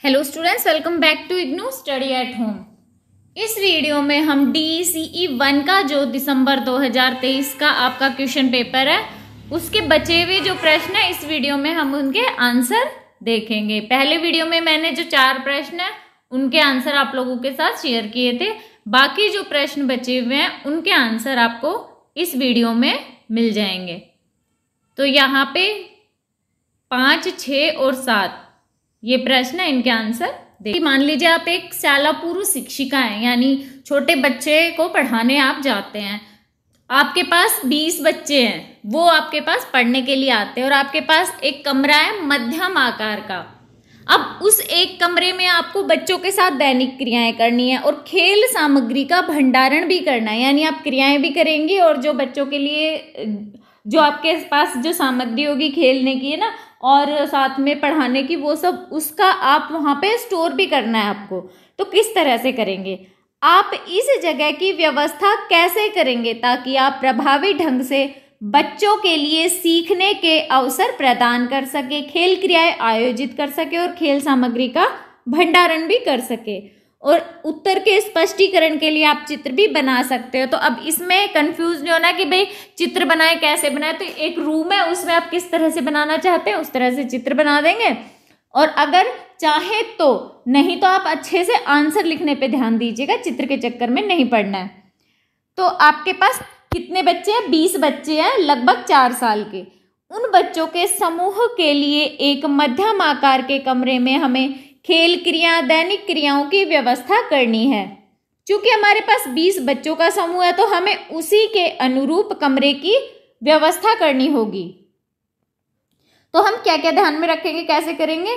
Hello students, welcome back to IGNOU study at home. इस video में हम DCE 1 का जो दिसंबर 2023 का आपका क्वेश्चन पेपर है उसके बचे हुए जो प्रश्न है इस वीडियो में हम उनके आंसर देखेंगे। पहले वीडियो में मैंने जो 4 प्रश्न है उनके आंसर आप लोगों के साथ शेयर किए थे। बाकी जो प्रश्न बचे हुए हैं उनके आंसर आपको इस वीडियो में मिल जाएंगे। तो यहाँ पे 5, 6 और 7 ये प्रश्न है, इनके आंसर देखिए। मान लीजिए आप एक शाला पूर्व शिक्षिका हैं, यानी छोटे बच्चे को पढ़ाने आप जाते हैं। आपके पास 20 बच्चे हैं, वो आपके पास पढ़ने के लिए आते हैं और आपके पास एक कमरा है मध्यम आकार का। अब उस एक कमरे में आपको बच्चों के साथ दैनिक क्रियाएं करनी है और खेल सामग्री का भंडारण भी करना है, यानी आप क्रियाएं भी करेंगी और जो बच्चों के लिए जो आपके पास जो सामग्री होगी खेलने की है ना, और साथ में पढ़ाने की, वो सब उसका आप वहाँ पे स्टोर भी करना है आपको। तो किस तरह से करेंगे, आप इस जगह की व्यवस्था कैसे करेंगे ताकि आप प्रभावी ढंग से बच्चों के लिए सीखने के अवसर प्रदान कर सके, खेल क्रियाएं आयोजित कर सके और खेल सामग्री का भंडारण भी कर सके। और उत्तर के स्पष्टीकरण के लिए आप चित्र भी बना सकते हो। तो अब इसमें कंफ्यूज नहीं होना कि भाई चित्र बनाए कैसे बनाए। तो एक रूम है, उसमें आप किस तरह से बनाना चाहते हैं उस तरह से चित्र बना देंगे। और अगर चाहे तो, नहीं तो आप अच्छे से आंसर लिखने पे ध्यान दीजिएगा, चित्र के चक्कर में नहीं पढ़ना है। तो आपके पास कितने बच्चे हैं? 20 बच्चे हैं, लगभग 4 साल के। उन बच्चों के समूह के लिए एक मध्यम आकार के कमरे में हमें खेल क्रिया, दैनिक क्रियाओं की व्यवस्था करनी है। क्योंकि हमारे पास 20 बच्चों का समूह है तो हमें उसी के अनुरूप कमरे की व्यवस्था करनी होगी। तो हम क्या क्या ध्यान में रखेंगे, कैसे करेंगे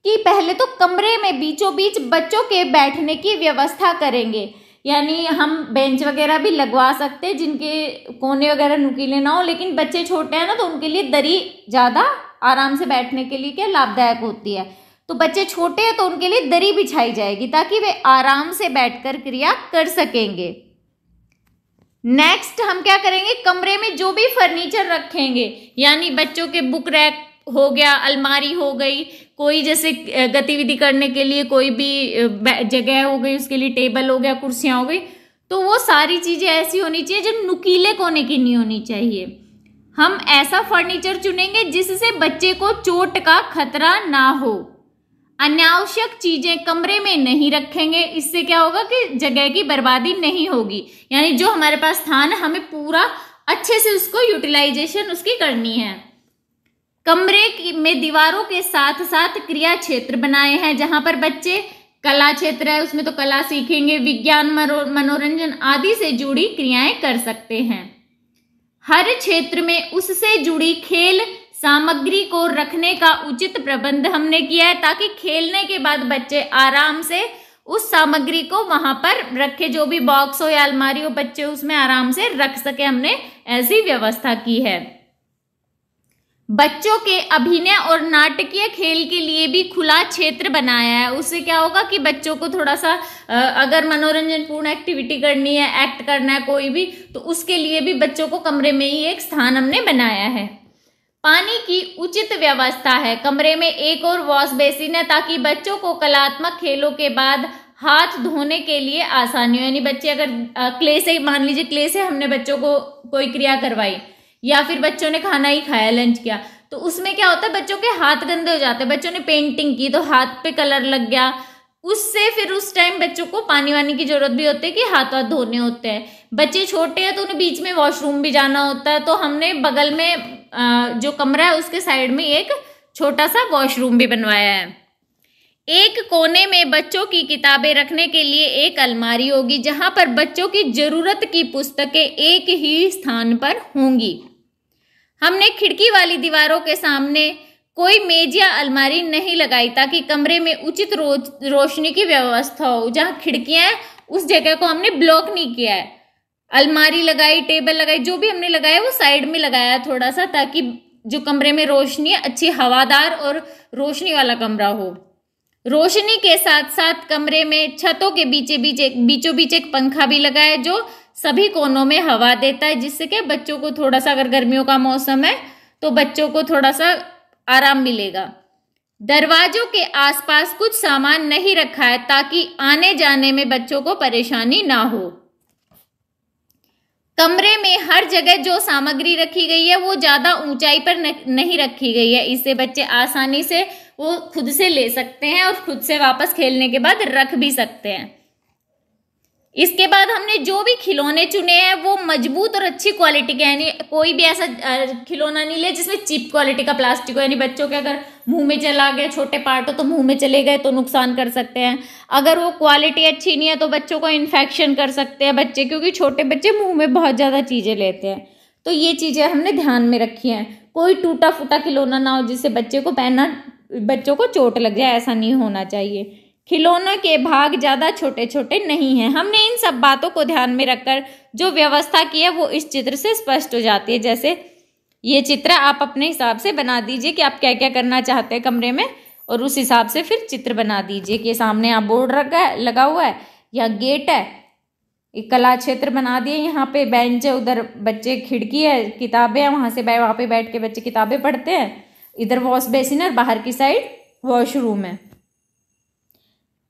कि पहले तो कमरे में बीचों बीच बच्चों के बैठने की व्यवस्था करेंगे। यानी हम बेंच वगैरह भी लगवा सकते हैं जिनके कोने वगैरह नुकीले ना हो, लेकिन बच्चे छोटे हैं ना तो उनके लिए दरी ज़्यादा आराम से बैठने के लिए क्या लाभदायक होती है। तो बच्चे छोटे हैं तो उनके लिए दरी बिछाई जाएगी ताकि वे आराम से बैठकर क्रिया कर सकेंगे। नेक्स्ट हम क्या करेंगे, कमरे में जो भी फर्नीचर रखेंगे, यानी बच्चों के बुक रैक हो गया, अलमारी हो गई, कोई जैसे गतिविधि करने के लिए कोई भी जगह हो गई, उसके लिए टेबल हो गया, कुर्सियां हो गई, तो वो सारी चीजें ऐसी होनी चाहिए जो नुकीले कोने की नहीं होनी चाहिए। हम ऐसा फर्नीचर चुनेंगे जिससे बच्चे को चोट का खतरा ना हो। अनावश्यक चीजें कमरे में नहीं रखेंगे, इससे क्या होगा कि जगह की बर्बादी नहीं होगी। यानी जो हमारे पास स्थान है हमें पूरा अच्छे से उसको यूटिलाइजेशन उसकी करनी है। कमरे में दीवारों के साथ साथ क्रिया क्षेत्र बनाए हैं जहां पर बच्चे, कला क्षेत्र है उसमें तो कला सीखेंगे, विज्ञान, मनोरंजन आदि से जुड़ी क्रियाएं कर सकते हैं। हर क्षेत्र में उससे जुड़ी खेल सामग्री को रखने का उचित प्रबंध हमने किया है ताकि खेलने के बाद बच्चे आराम से उस सामग्री को वहां पर रखे, जो भी बॉक्स हो या अलमारी हो, बच्चे उसमें आराम से रख सके, हमने ऐसी व्यवस्था की है। बच्चों के अभिनय और नाटकीय खेल के लिए भी खुला क्षेत्र बनाया है। उससे क्या होगा कि बच्चों को थोड़ा सा अगर मनोरंजन पूर्ण एक्टिविटी करनी है, एक्ट करना है कोई भी, तो उसके लिए भी बच्चों को कमरे में ही एक स्थान हमने बनाया है। पानी की उचित व्यवस्था है, कमरे में एक और वॉश बेसिन है ताकि बच्चों को कलात्मक खेलों के बाद हाथ धोने के लिए आसानी हो। यानी बच्चे अगर क्ले से, मान लीजिए क्ले से हमने बच्चों को कोई क्रिया करवाई या फिर बच्चों ने खाना ही खाया, लंच किया, तो उसमें क्या होता है बच्चों के हाथ गंदे हो जाते हैं। बच्चों ने पेंटिंग की तो हाथ पे कलर लग गया, उससे फिर उस टाइम बच्चों को पानी वानी की जरूरत भी होती है कि हाथ वाथ धोने होते हैं। बच्चे छोटे हैं तो उन्हें बीच में वॉशरूम भी जाना होता है, तो हमने बगल में जो कमरा है उसके साइड में एक छोटा सा वॉशरूम भी बनवाया है। एक कोने में बच्चों की किताबें रखने के लिए एक अलमारी होगी जहां पर बच्चों की जरूरत की पुस्तकें एक ही स्थान पर होंगी। हमने खिड़की वाली दीवारों के सामने कोई मेज या अलमारी नहीं लगाई ताकि कमरे में उचित रोशनी की व्यवस्था हो। जहां खिड़कियां हैं उस जगह को हमने ब्लॉक नहीं किया है। अलमारी लगाई, टेबल लगाई, जो भी हमने लगाया वो साइड में लगाया थोड़ा सा, ताकि जो कमरे में रोशनी है अच्छी हवादार और रोशनी वाला कमरा हो। रोशनी के साथ साथ कमरे में छतों के बीचों बीच एक पंखा भी लगाया जो सभी कोनों में हवा देता है, जिससे कि बच्चों को थोड़ा सा, अगर गर्मियों का मौसम है तो बच्चों को थोड़ा सा आराम मिलेगा। दरवाजों के आसपास कुछ सामान नहीं रखा है ताकि आने जाने में बच्चों को परेशानी ना हो। कमरे में हर जगह जो सामग्री रखी गई है वो ज्यादा ऊंचाई पर नहीं रखी गई है, इससे बच्चे आसानी से वो खुद से ले सकते हैं और खुद से वापस खेलने के बाद रख भी सकते हैं। इसके बाद हमने जो भी खिलौने चुने हैं वो मजबूत और अच्छी क्वालिटी के, यानी कोई भी ऐसा खिलौना नहीं ले जिसमें चीप क्वालिटी का प्लास्टिक हो, यानी बच्चों के अगर मुंह में चला गया, छोटे पार्ट हो तो मुंह में चले गए तो नुकसान कर सकते हैं। अगर वो क्वालिटी अच्छी नहीं है तो बच्चों को इन्फेक्शन कर सकते हैं बच्चे, क्योंकि छोटे बच्चे मुंह में बहुत ज़्यादा चीज़ें लेते हैं। तो ये चीज़ें हमने ध्यान में रखी हैं। कोई टूटा फूटा खिलौना ना हो जिससे बच्चों को चोट लग जाए, ऐसा नहीं होना चाहिए। खिलौनों के भाग ज़्यादा छोटे छोटे नहीं हैं। हमने इन सब बातों को ध्यान में रखकर जो व्यवस्था की है वो इस चित्र से स्पष्ट हो जाती है। जैसे ये चित्र आप अपने हिसाब से बना दीजिए कि आप क्या क्या करना चाहते हैं कमरे में, और उस हिसाब से फिर चित्र बना दीजिए कि सामने आप बोर्ड लगा हुआ है, या गेट है, एक कला क्षेत्र बना दिए, यहाँ पे बेंच है, उधर बच्चे, खिड़की है, किताबें हैं, वहाँ पे बैठ के बच्चे किताबें पढ़ते हैं, इधर वॉश बेसिन है, बाहर की साइड वॉशरूम है।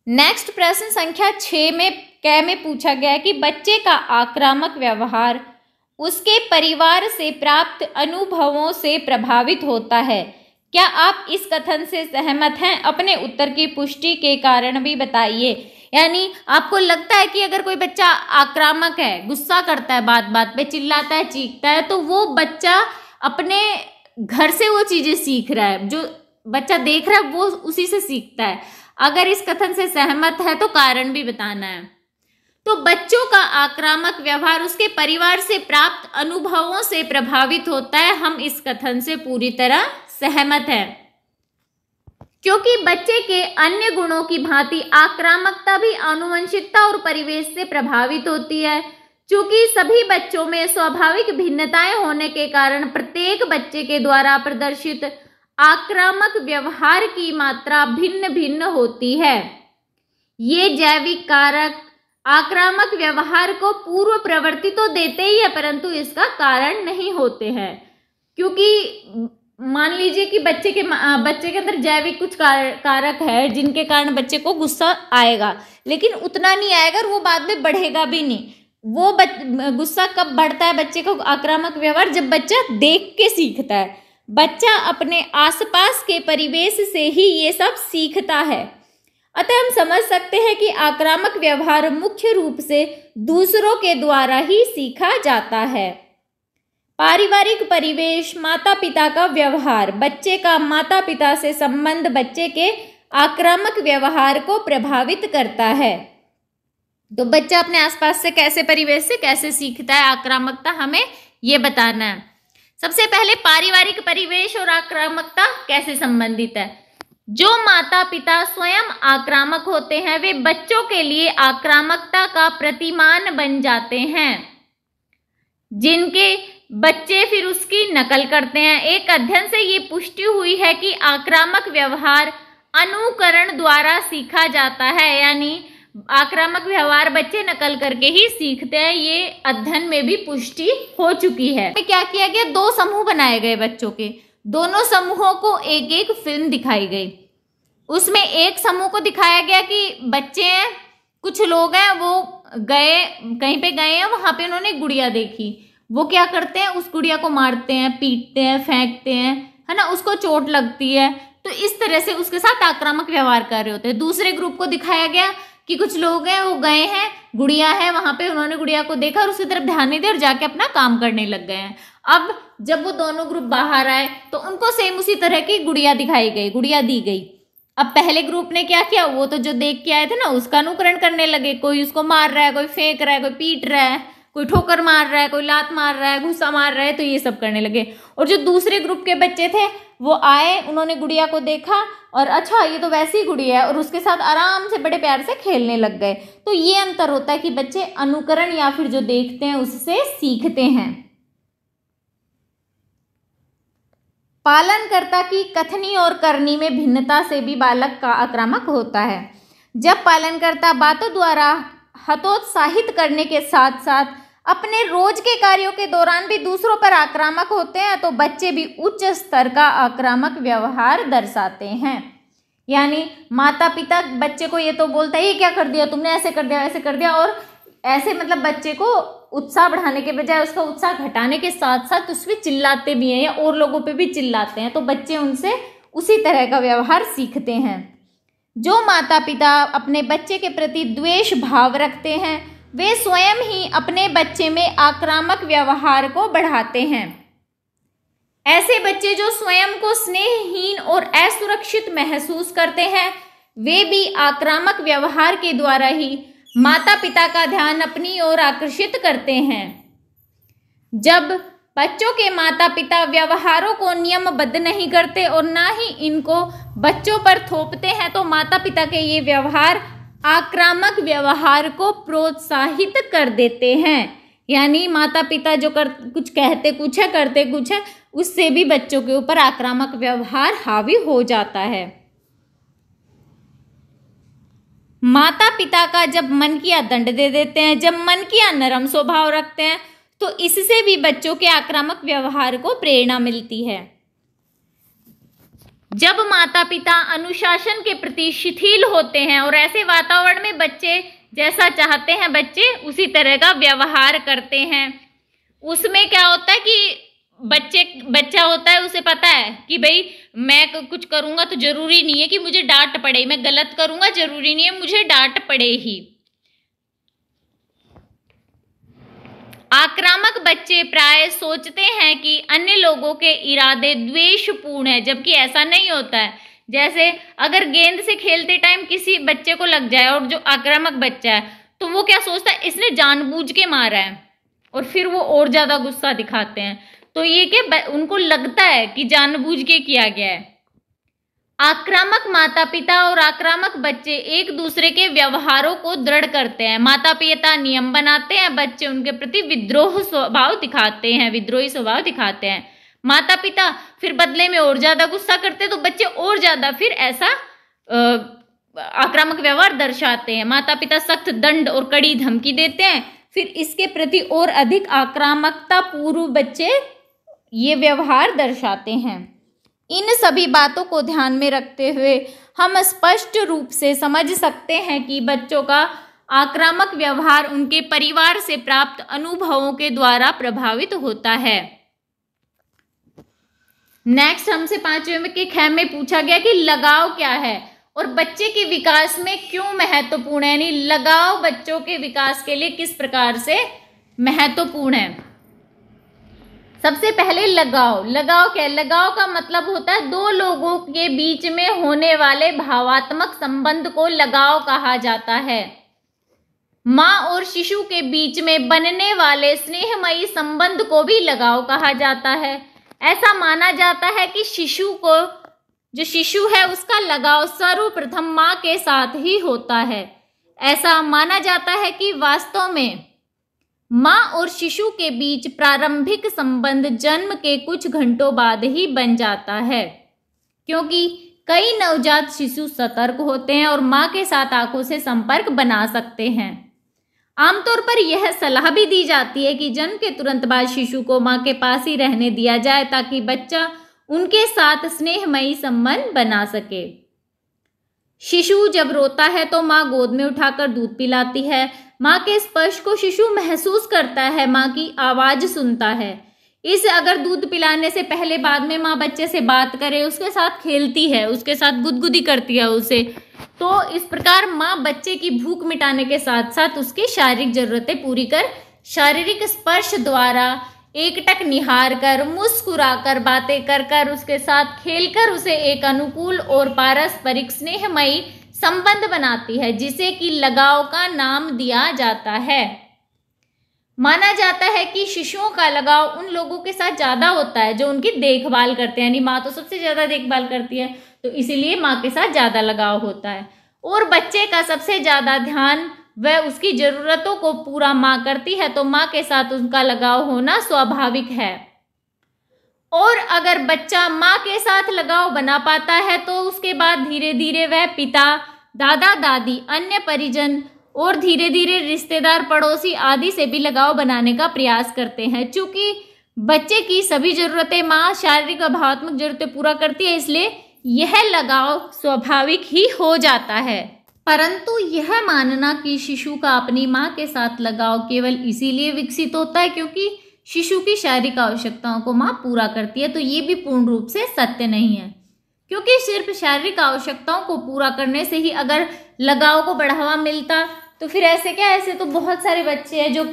नेक्स्ट प्रश्न संख्या 6 में पूछा गया है कि बच्चे का आक्रामक व्यवहार उसके परिवार से प्राप्त अनुभवों से प्रभावित होता है। क्या आप इस कथन से सहमत हैं? अपने उत्तर की पुष्टि के कारण भी बताइए। यानी आपको लगता है कि अगर कोई बच्चा आक्रामक है, गुस्सा करता है, बात बात पे चिल्लाता है, चीखता है, तो वो बच्चा अपने घर से वो चीजें सीख रहा है, जो बच्चा देख रहा है वो उसी से सीखता है। अगर इस कथन से सहमत है तो कारण भी बताना है। तो बच्चों का आक्रामक व्यवहार उसके परिवार से प्राप्त अनुभवों से प्रभावित होता है। हम इस कथन से पूरी तरह सहमत हैं, क्योंकि बच्चे के अन्य गुणों की भांति आक्रामकता भी आनुवंशिकता और परिवेश से प्रभावित होती है। चूंकि सभी बच्चों में स्वाभाविक भिन्नताएं होने के कारण प्रत्येक बच्चे के द्वारा प्रदर्शित आक्रामक व्यवहार की मात्रा भिन्न भिन्न होती है। ये जैविक कारक आक्रामक व्यवहार को पूर्व प्रवृत्ति तो देते ही है, परंतु इसका कारण नहीं होते हैं। क्योंकि मान लीजिए कि बच्चे के अंदर जैविक कुछ कारक है जिनके कारण बच्चे को गुस्सा आएगा, लेकिन उतना नहीं आएगा और वो बाद में बढ़ेगा भी नहीं। वो गुस्सा कब बढ़ता है बच्चे को, आक्रामक व्यवहार, जब बच्चा देख के सीखता है। बच्चा अपने आसपास के परिवेश से ही ये सब सीखता है। अतः हम समझ सकते हैं कि आक्रामक व्यवहार मुख्य रूप से दूसरों के द्वारा ही सीखा जाता है। पारिवारिक परिवेश, माता पिता का व्यवहार, बच्चे का माता पिता से संबंध बच्चे के आक्रामक व्यवहार को प्रभावित करता है। तो बच्चा अपने आसपास से कैसे, परिवेश से कैसे सीखता है आक्रामकता, हमें ये बताना है। सबसे पहले पारिवारिक परिवेश और आक्रामकता कैसे संबंधित है। जो माता पिता स्वयं आक्रामक होते हैं वे बच्चों के लिए आक्रामकता का प्रतिमान बन जाते हैं, जिनके बच्चे फिर उसकी नकल करते हैं। एक अध्ययन से ये पुष्टि हुई है कि आक्रामक व्यवहार अनुकरण द्वारा सीखा जाता है, यानी आक्रामक व्यवहार बच्चे नकल करके ही सीखते हैं। ये अध्ययन में भी पुष्टि हो चुकी है। क्या किया गया, 2 समूह बनाए गए बच्चों के, दोनों समूहों को एक एक फिल्म दिखाई गई। उसमें एक समूह को दिखाया गया कि बच्चे हैं, कुछ लोग हैं, वो कहीं पे गए हैं, वहां पे उन्होंने गुड़िया देखी। वो क्या करते हैं, उस गुड़िया को मारते हैं, पीटते हैं, फेंकते हैं, है ना, उसको चोट लगती है, तो इस तरह से उसके साथ आक्रामक व्यवहार कर रहे होते हैं। दूसरे ग्रुप को दिखाया गया कि कुछ लोग हैं, वो गए हैं, गुड़िया है वहां पे, उन्होंने गुड़िया को देखा और उसकी तरफ ध्यान नहीं दिया और जाके अपना काम करने लग गए हैं। अब जब वो दोनों ग्रुप बाहर आए तो उनको सेम उसी तरह की गुड़िया दिखाई गई, गुड़िया दी गई। अब पहले ग्रुप ने क्या किया, वो तो जो देख के आए थे ना उसका अनुकरण करने लगे। कोई उसको मार रहा है, कोई फेंक रहा है, कोई पीट रहा है, कोई ठोकर मार रहा है, कोई लात मार रहा है, घुसा मार रहा है, तो ये सब करने लगे। और जो दूसरे ग्रुप के बच्चे थे वो आए, उन्होंने गुड़िया को देखा और अच्छा ये तो वैसी गुड़िया है, और उसके साथ आराम से बड़े प्यार से खेलने लग गए। तो ये अंतर होता है कि बच्चे अनुकरण या फिर जो देखते हैं उससे सीखते हैं। पालनकर्ता की कथनी और करनी में भिन्नता से भी बालक का आक्रामक होता है। जब पालनकर्ता बातों द्वारा हतोत्साहित करने के साथ साथ अपने रोज के कार्यों के दौरान भी दूसरों पर आक्रामक होते हैं तो बच्चे भी उच्च स्तर का आक्रामक व्यवहार दर्शाते हैं। यानी माता पिता बच्चे को ये तो बोलता है ये क्या कर दिया तुमने, ऐसे कर दिया वैसे कर दिया, और ऐसे मतलब बच्चे को उत्साह बढ़ाने के बजाय उसका उत्साह घटाने के साथ साथ उस पर चिल्लाते भी हैं या और लोगों पे भी चिल्लाते हैं, तो बच्चे उनसे उसी तरह का व्यवहार सीखते हैं। जो माता पिता अपने बच्चे के प्रति द्वेष भाव रखते हैं वे स्वयं ही अपने बच्चे में आक्रामक व्यवहार को बढ़ाते हैं। ऐसे बच्चे जो स्वयं को स्नेहहीन और असुरक्षित महसूस करते हैं वे भी आक्रामक व्यवहार के द्वारा ही माता पिता का ध्यान अपनी ओर आकर्षित करते हैं। जब बच्चों के माता पिता व्यवहारों को नियमबद्ध नहीं करते और ना ही इनको बच्चों पर थोपते हैं तो माता पिता के ये व्यवहार आक्रामक व्यवहार को प्रोत्साहित कर देते हैं। यानी माता पिता जो कुछ कहते कुछ है करते कुछ है, उससे भी बच्चों के ऊपर आक्रामक व्यवहार हावी हो जाता है। माता पिता का जब मन किया दंड दे देते हैं, जब मन किया नरम स्वभाव रखते हैं, तो इससे भी बच्चों के आक्रामक व्यवहार को प्रेरणा मिलती है। जब माता पिता अनुशासन के प्रति शिथिल होते हैं और ऐसे वातावरण में बच्चे जैसा चाहते हैं बच्चे उसी तरह का व्यवहार करते हैं, उसमें क्या होता है कि बच्चा होता है, उसे पता है कि भाई मैं कुछ करूंगा तो जरूरी नहीं है कि मुझे डांट पड़े, मैं गलत करूंगा जरूरी नहीं है मुझे डांट पड़े ही। आक्रामक बच्चे प्राय सोचते हैं कि अन्य लोगों के इरादे द्वेषपूर्ण है, जबकि ऐसा नहीं होता है। जैसे अगर गेंद से खेलते टाइम किसी बच्चे को लग जाए और जो आक्रामक बच्चा है तो वो क्या सोचता है इसने जानबूझ के मारा है, और फिर वो और ज्यादा गुस्सा दिखाते हैं। तो ये कि उनको लगता है कि जानबूझ के किया गया है। आक्रामक माता पिता और आक्रामक बच्चे एक दूसरे के व्यवहारों को दृढ़ करते हैं। माता पिता नियम बनाते हैं, बच्चे उनके प्रति विद्रोही स्वभाव दिखाते हैं। माता पिता फिर बदले में और ज्यादा गुस्सा करते हैं तो बच्चे और ज्यादा फिर ऐसा आक्रामक व्यवहार दर्शाते हैं। माता पिता सख्त दंड और कड़ी धमकी देते हैं, फिर इसके प्रति और अधिक आक्रामकता पूर्व बच्चे ये व्यवहार दर्शाते हैं। इन सभी बातों को ध्यान में रखते हुए हम स्पष्ट रूप से समझ सकते हैं कि बच्चों का आक्रामक व्यवहार उनके परिवार से प्राप्त अनुभवों के द्वारा प्रभावित होता है। नेक्स्ट हमसे 5वें के ख में पूछा गया कि लगाव क्या है और बच्चे के विकास में क्यों महत्वपूर्ण है, यानी लगाव बच्चों के विकास के लिए किस प्रकार से महत्वपूर्ण है। सबसे पहले लगाव क्या है? लगाव का मतलब होता है दो लोगों के बीच में होने वाले भावात्मक संबंध को लगाव कहा जाता है। माँ और शिशु के बीच में बनने वाले स्नेहमयी संबंध को भी लगाव कहा जाता है। ऐसा माना जाता है कि जो शिशु है उसका लगाव सर्वप्रथम माँ के साथ ही होता है। ऐसा माना जाता है कि वास्तव में माँ और शिशु के बीच प्रारंभिक संबंध जन्म के कुछ घंटों बाद ही बन जाता है, क्योंकि कई नवजात शिशु सतर्क होते हैं और माँ के साथ आंखों से संपर्क बना सकते हैं। आमतौर पर यह सलाह भी दी जाती है कि जन्म के तुरंत बाद शिशु को माँ के पास ही रहने दिया जाए ताकि बच्चा उनके साथ स्नेहमयी संबंध बना सके। शिशु जब रोता है तो माँ गोद में उठाकर दूध पिलाती है। माँ के स्पर्श को शिशु महसूस करता है, माँ की आवाज सुनता है। अगर दूध पिलाने से पहले बाद में माँ बच्चे से बात करे, उसके साथ खेलती है, उसके साथ गुदगुदी करती है उसे, तो इस प्रकार माँ बच्चे की भूख मिटाने के साथ साथ उसकी शारीरिक जरूरतें पूरी कर शारीरिक स्पर्श द्वारा एकटक निहार कर, मुस्कुराकर, बातें कर उसके साथ खेलकर उसे एक अनुकूल और पारस्परिक स्नेहमयी संबंध बनाती है, जिसे कि लगाव का नाम दिया जाता है। माना जाता है कि शिशुओं का लगाव उन लोगों के साथ ज्यादा होता है जो उनकी देखभाल करते हैं, यानी माँ तो सबसे ज्यादा देखभाल करती है तो इसीलिए माँ के साथ ज्यादा लगाव होता है। और बच्चे का सबसे ज्यादा ध्यान वह उसकी जरूरतों को पूरा माँ करती है, तो माँ के साथ उनका लगाव होना स्वाभाविक है। और अगर बच्चा माँ के साथ लगाव बना पाता है तो उसके बाद धीरे धीरे वह पिता, दादा दादी, अन्य परिजन और धीरे धीरे रिश्तेदार, पड़ोसी आदि से भी लगाव बनाने का प्रयास करते हैं। चूंकि बच्चे की सभी जरूरतें माँ शारीरिक और भावनात्मक जरूरतें पूरा करती है, इसलिए यह लगाव स्वाभाविक ही हो जाता है। परंतु यह मानना कि शिशु का अपनी माँ के साथ लगाव केवल इसीलिए विकसित होता है क्योंकि शिशु की शारीरिक आवश्यकताओं को माँ पूरा करती है, तो ये भी पूर्ण रूप से सत्य नहीं है। क्योंकि सिर्फ शारीरिक आवश्यकताओं को पूरा करने से ही अगर लगाव को बढ़ावा मिलता तो फिर ऐसे क्या, ऐसे तो बहुत सारे बच्चे हैं जो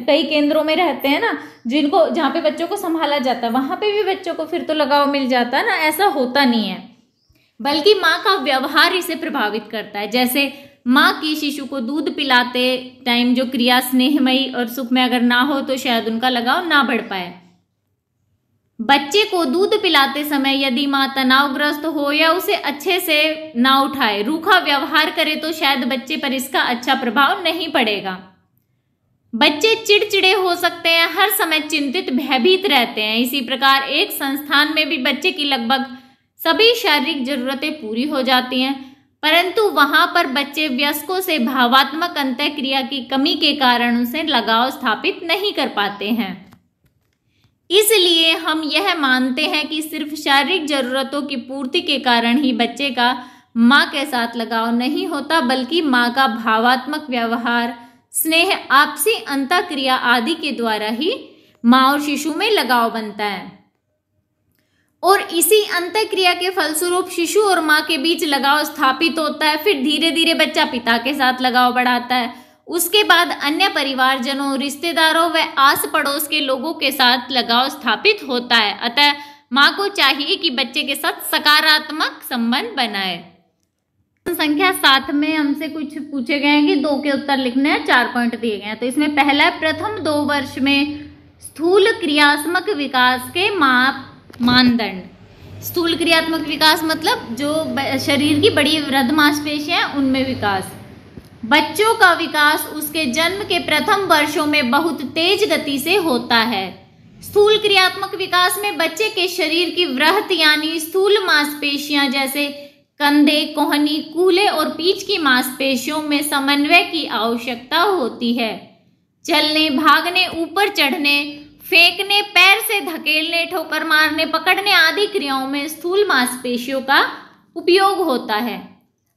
कई केंद्रों में रहते हैं ना, जिनको जहाँ पे बच्चों को संभाला जाता है, वहाँ पे भी बच्चों को फिर तो लगाव मिल जाता है ना। ऐसा होता नहीं है, बल्कि माँ का व्यवहार इसे प्रभावित करता है। जैसे माँ की शिशु को दूध पिलाते टाइम जो क्रिया स्नेहमयी और सुखमय अगर ना हो तो शायद उनका लगाव ना बढ़ पाए। बच्चे को दूध पिलाते समय यदि माँ तनावग्रस्त हो या उसे अच्छे से ना उठाए, रूखा व्यवहार करे, तो शायद बच्चे पर इसका अच्छा प्रभाव नहीं पड़ेगा। बच्चे चिड़चिड़े हो सकते हैं, हर समय चिंतित भयभीत रहते हैं। इसी प्रकार एक संस्थान में भी बच्चे की लगभग सभी शारीरिक जरूरतें पूरी हो जाती हैं, परंतु वहां पर बच्चे वयस्कों से भावात्मक अंतःक्रिया की कमी के कारण उनसे लगाव स्थापित नहीं कर पाते हैं। इसलिए हम यह मानते हैं कि सिर्फ शारीरिक जरूरतों की पूर्ति के कारण ही बच्चे का माँ के साथ लगाव नहीं होता, बल्कि माँ का भावात्मक व्यवहार, स्नेह, आपसी अंतःक्रिया आदि के द्वारा ही माँ और शिशु में लगाव बनता है। और इसी अंतःक्रिया के फलस्वरूप शिशु और माँ के बीच लगाव स्थापित होता है। फिर धीरे धीरे बच्चा पिता के साथ लगाव बढ़ाता है, उसके बाद अन्य परिवारजनों, रिश्तेदारों व आस पड़ोस के लोगों के साथ लगाव स्थापित होता है। अतः माँ को चाहिए कि बच्चे के साथ सकारात्मक संबंध बनाए। संख्या 7 में हमसे कुछ पूछे गए हैं कि 2 के उत्तर लिखने हैं, 4 पॉइंट दिए गए हैं। तो इसमें पहला है, प्रथम 2 वर्ष में स्थूल क्रियात्मक विकास के मानदंड। स्थूल क्रियात्मक विकास मतलब जो शरीर की बड़ी वृद्ध मांसपेशियां हैं उनमें विकास। बच्चों का विकास उसके जन्म के प्रथम वर्षों में बहुत तेज गति से होता है। स्थूल क्रियात्मक विकास में बच्चे के शरीर की वृहत यानी स्थूल मांसपेशियां जैसे कंधे, कोहनी, कूल्हे और पीठ की मांसपेशियों में समन्वय की आवश्यकता होती है। चलने, भागने, ऊपर चढ़ने, फेंकने, पैर से धकेलने, ठोकर मारने, पकड़ने आदि क्रियाओं में स्थूल मांसपेशियों का उपयोग होता है।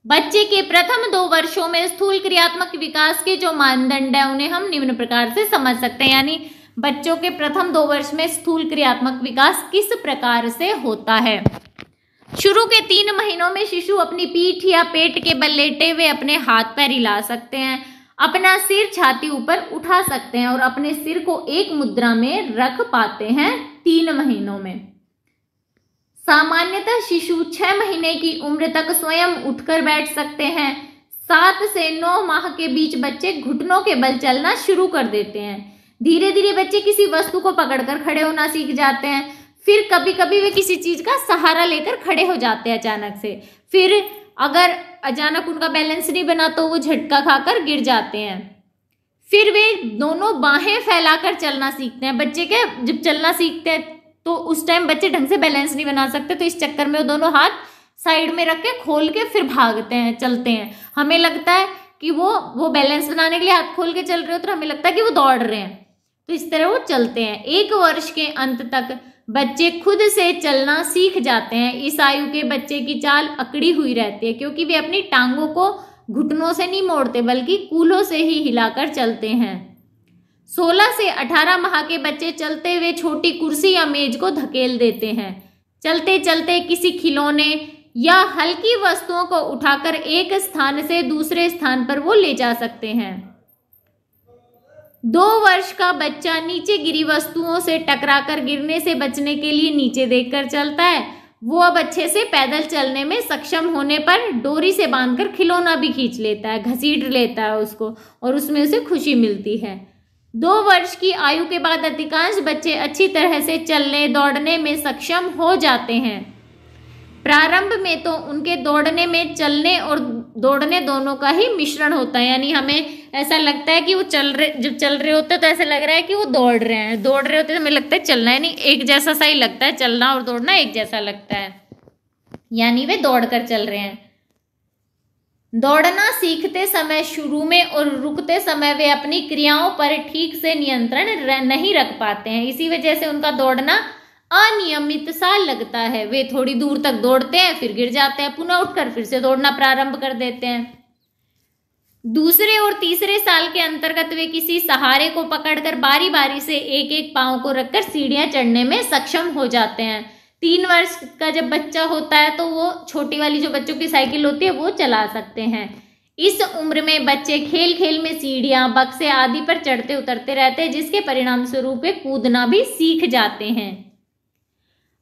बच्चे के प्रथम 2 वर्षों में स्थूल क्रियात्मक विकास के जो मानदंड है उन्हें हम निम्न प्रकार से समझ सकते हैं। यानी बच्चों के प्रथम 2 वर्ष में स्थूल क्रियात्मक विकास किस प्रकार से होता है। शुरू के 3 महीनों में शिशु अपनी पीठ या पेट के बल लेटे हुए अपने हाथ पैर हिला सकते हैं, अपना सिर छाती ऊपर उठा सकते हैं और अपने सिर को एक मुद्रा में रख पाते हैं 3 महीनों में। सामान्यतः शिशु 6 महीने की उम्र तक स्वयं उठकर बैठ सकते हैं। 7 से 9 माह के बीच बच्चे घुटनों के बल चलना शुरू कर देते हैं। धीरे धीरे बच्चे किसी वस्तु को पकड़कर खड़े होना सीख जाते हैं। फिर कभी कभी वे किसी चीज का सहारा लेकर खड़े हो जाते हैं अचानक से। फिर अगर अचानक उनका बैलेंस नहीं बना तो वो झटका खाकर गिर जाते हैं। फिर वे दोनों बाहें फैलाकर चलना सीखते हैं। बच्चे क्या जब चलना सीखते हैं तो उस टाइम बच्चे ढंग से बैलेंस नहीं बना सकते, तो इस चक्कर में वो दोनों हाथ साइड में रख के खोल के फिर भागते हैं, चलते हैं। हमें लगता है कि वो बैलेंस बनाने के लिए हाथ खोल के चल रहे हो, तो हमें लगता है कि वो दौड़ रहे हैं, तो इस तरह वो चलते हैं। 1 वर्ष के अंत तक बच्चे खुद से चलना सीख जाते हैं। इस आयु के बच्चे की चाल अकड़ी हुई रहती है क्योंकि वे अपनी टांगों को घुटनों से नहीं मोड़ते बल्कि कूल्हों से ही हिलाकर चलते हैं। 16 से 18 माह के बच्चे चलते हुए छोटी कुर्सी या मेज को धकेल देते हैं। चलते चलते किसी खिलौने या हल्की वस्तुओं को उठाकर एक स्थान से दूसरे स्थान पर वो ले जा सकते हैं। 2 वर्ष का बच्चा नीचे गिरी वस्तुओं से टकराकर गिरने से बचने के लिए नीचे देखकर चलता है। वो अब अच्छे से पैदल चलने में सक्षम होने पर डोरी से बांधकर खिलौना भी खींच लेता है, घसीट लेता है उसको, और उसमें उसे खुशी मिलती है। 2 वर्ष की आयु के बाद अधिकांश बच्चे अच्छी तरह से चलने दौड़ने में सक्षम हो जाते हैं। प्रारंभ में तो उनके दौड़ने में चलने और दौड़ने दोनों का ही मिश्रण होता है। यानी हमें ऐसा लगता है कि वो जब चल रहे होते हैं तो ऐसा लग रहा है कि वो दौड़ रहे हैं, दौड़ रहे होते हैं तो हमें लगता है चलना है, नहीं एक जैसा सा ही लगता है, चलना और दौड़ना एक जैसा लगता है, यानी वे दौड़ कर चल रहे हैं। दौड़ना सीखते समय शुरू में और रुकते समय वे अपनी क्रियाओं पर ठीक से नियंत्रण नहीं रख पाते हैं। इसी वजह से उनका दौड़ना अनियमित सा लगता है। वे थोड़ी दूर तक दौड़ते हैं, फिर गिर जाते हैं, पुनः उठकर फिर से दौड़ना प्रारंभ कर देते हैं। दूसरे और तीसरे साल के अंतर्गत वे किसी सहारे को पकड़कर बारी बारी से एक एक पांव को रखकर सीढ़ियां चढ़ने में सक्षम हो जाते हैं। 3 वर्ष का जब बच्चा होता है तो वो छोटी वाली जो बच्चों की साइकिल होती है वो चला सकते हैं। इस उम्र में बच्चे खेल खेल में सीढ़ियां, बक्से आदि पर चढ़ते उतरते रहते हैं, जिसके परिणाम स्वरूप वे कूदना भी सीख जाते हैं।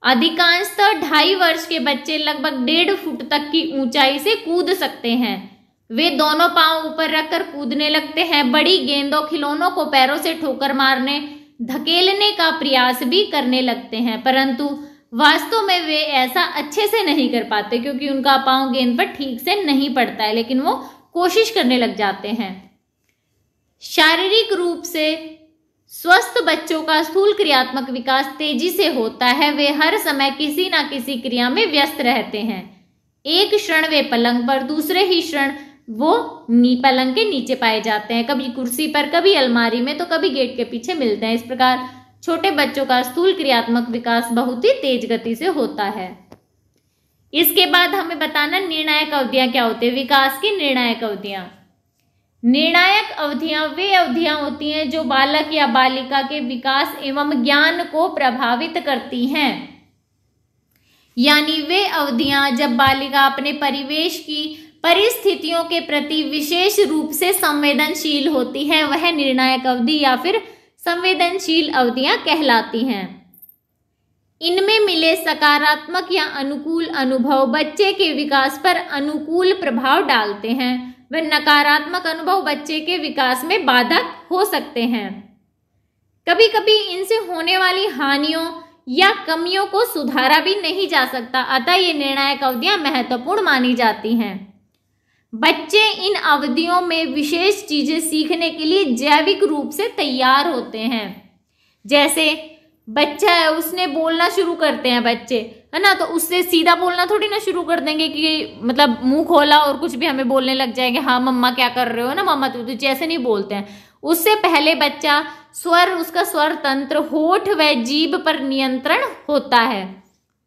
अधिकांशतः 2.5 वर्ष के बच्चे लगभग 1.5 फुट तक की ऊंचाई से कूद सकते हैं। वे दोनों पांव ऊपर रखकर कूदने लगते हैं, बड़ी गेंदों खिलौनों को पैरों से ठोकर मारने, धकेलने का प्रयास भी करने लगते हैं, परंतु वास्तव में वे ऐसा अच्छे से नहीं कर पाते क्योंकि उनका पांव गेंद पर ठीक से नहीं पड़ता है, लेकिन वो कोशिश करने लग जाते हैं। शारीरिक रूप से स्वस्थ बच्चों का स्थूल क्रियात्मक विकास तेजी से होता है। वे हर समय किसी न किसी क्रिया में व्यस्त रहते हैं। एक क्षण वे पलंग पर, दूसरे ही क्षण वो पलंग के नीचे पाए जाते हैं, कभी कुर्सी पर, कभी अलमारी में, तो कभी गेट के पीछे मिलते हैं। इस प्रकार छोटे बच्चों का स्थूल क्रियात्मक विकास बहुत ही तेज गति से होता है। इसके बाद हमें बताना निर्णायक अवधियां क्या होती है। विकास की निर्णायक अवधियां। निर्णायक अवधियां वे अवधियां होती हैं जो बालक या बालिका के विकास एवं ज्ञान को प्रभावित करती हैं। यानी वे अवधियां जब बालिका अपने परिवेश की परिस्थितियों के प्रति विशेष रूप से संवेदनशील होती है, वह निर्णायक अवधि या फिर संवेदनशील अवधियां कहलाती हैं। इनमें मिले सकारात्मक या अनुकूल अनुभव बच्चे के विकास पर अनुकूल प्रभाव डालते हैं, व नकारात्मक अनुभव बच्चे के विकास में बाधक हो सकते हैं। कभी कभी इनसे होने वाली हानियों या कमियों को सुधारा भी नहीं जा सकता, अतः ये निर्णायक अवधियां महत्वपूर्ण मानी जाती हैं। बच्चे इन अवधियों में विशेष चीजें सीखने के लिए जैविक रूप से तैयार होते हैं। जैसे बच्चा है, उसने बोलना शुरू करते हैं बच्चे, है ना, तो उससे सीधा बोलना थोड़ी ना शुरू कर देंगे कि मतलब मुंह खोला और कुछ भी हमें बोलने लग जाएंगे, हाँ मम्मा क्या कर रहे हो ना मम्मा, तो जैसे नहीं बोलते हैं। उससे पहले बच्चा उसका स्वर तंत्र, होठ व जीभ पर नियंत्रण होता है,